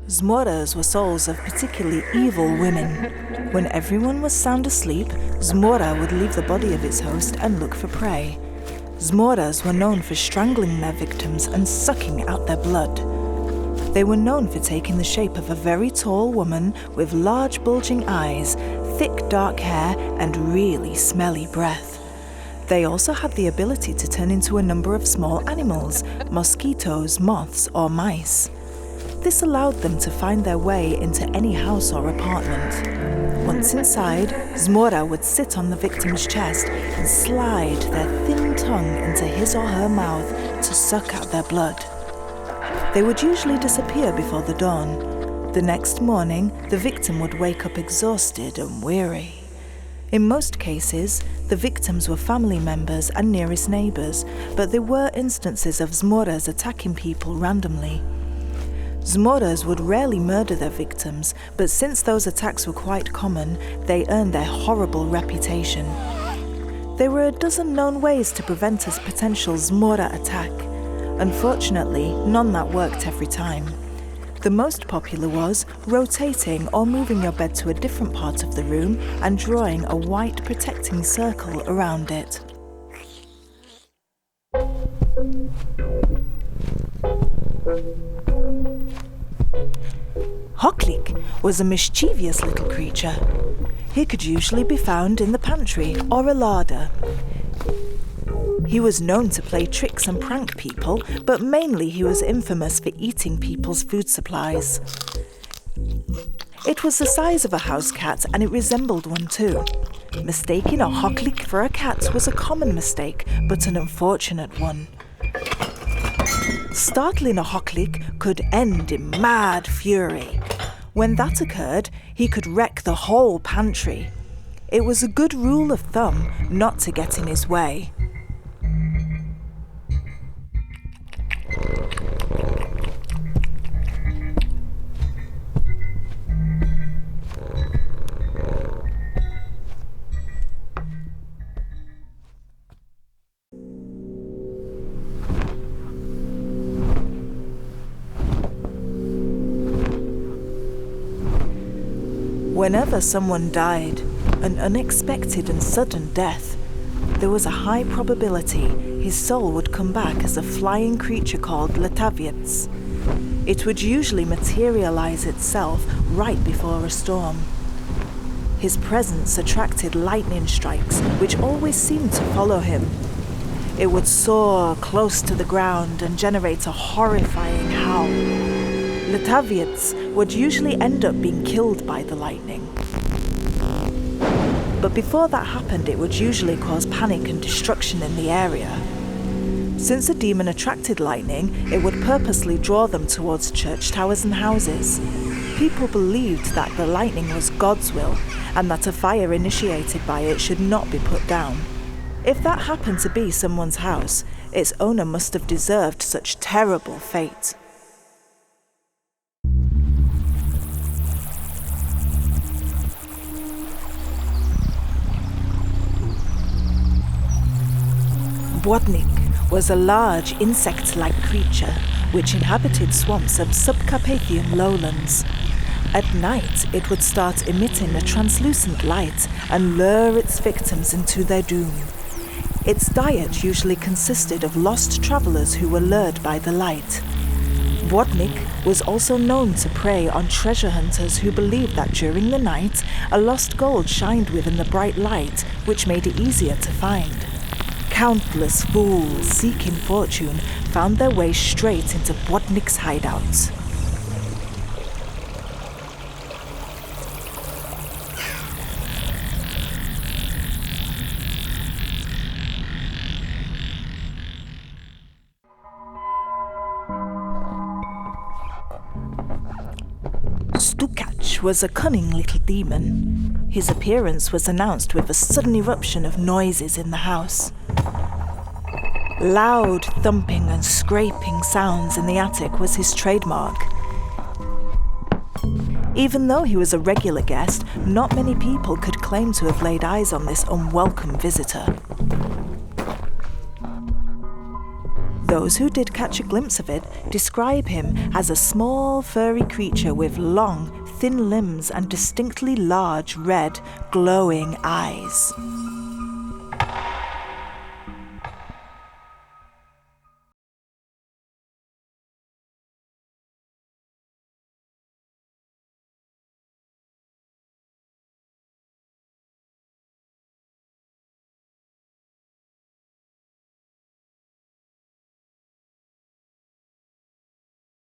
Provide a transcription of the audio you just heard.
Zmoras were souls of particularly evil women. When everyone was sound asleep, Zmora would leave the body of its host and look for prey. Zmoras were known for strangling their victims and sucking out their blood. They were known for taking the shape of a very tall woman with large bulging eyes, thick dark hair, and really smelly breath. They also had the ability to turn into a number of small animals, mosquitoes, moths, or mice. This allowed them to find their way into any house or apartment. Once inside, Zmora would sit on the victim's chest and slide their thin tongue into his or her mouth to suck out their blood. They would usually disappear before the dawn. The next morning, the victim would wake up exhausted and weary. In most cases, the victims were family members and nearest neighbours, but there were instances of Zmoras attacking people randomly. Zmoras would rarely murder their victims, but since those attacks were quite common, they earned their horrible reputation. There were a dozen known ways to prevent a potential Zmora attack. Unfortunately, none that worked every time. The most popular was rotating or moving your bed to a different part of the room and drawing a white protecting circle around it. Hoklik was a mischievous little creature. He could usually be found in the pantry or a larder. He was known to play tricks and prank people, but mainly he was infamous for eating people's food supplies. It was the size of a house cat and it resembled one too. Mistaking a hoklik for a cat was a common mistake, but an unfortunate one. Startling a hoklik could end in mad fury. When that occurred, he could wreck the whole pantry. It was a good rule of thumb not to get in his way. Whenever someone died, an unexpected and sudden death, there was a high probability his soul would come back as a flying creature called letaviets. It would usually materialize itself right before a storm. His presence attracted lightning strikes, which always seemed to follow him. It would soar close to the ground and generate a horrifying howl. Letaviets would usually end up being killed by the lightning. But before that happened, it would usually cause panic and destruction in the area. Since the demon attracted lightning, it would purposely draw them towards church towers and houses. People believed that the lightning was God's will, and that a fire initiated by it should not be put down. If that happened to be someone's house, its owner must have deserved such terrible fate. Błotnik was a large insect-like creature which inhabited swamps of subcarpathian lowlands. At night, it would start emitting a translucent light and lure its victims into their doom. Its diet usually consisted of lost travelers who were lured by the light. Błotnik was also known to prey on treasure hunters who believed that during the night, a lost gold shined within the bright light, which made it easier to find. Countless fools seeking fortune found their way straight into Błotnik's hideouts. Stukacz was a cunning little demon. His appearance was announced with a sudden eruption of noises in the house. Loud thumping and scraping sounds in the attic was his trademark. Even though he was a regular guest, not many people could claim to have laid eyes on this unwelcome visitor. Those who did catch a glimpse of it describe him as a small, furry creature with long, thin limbs and distinctly large, red, glowing eyes.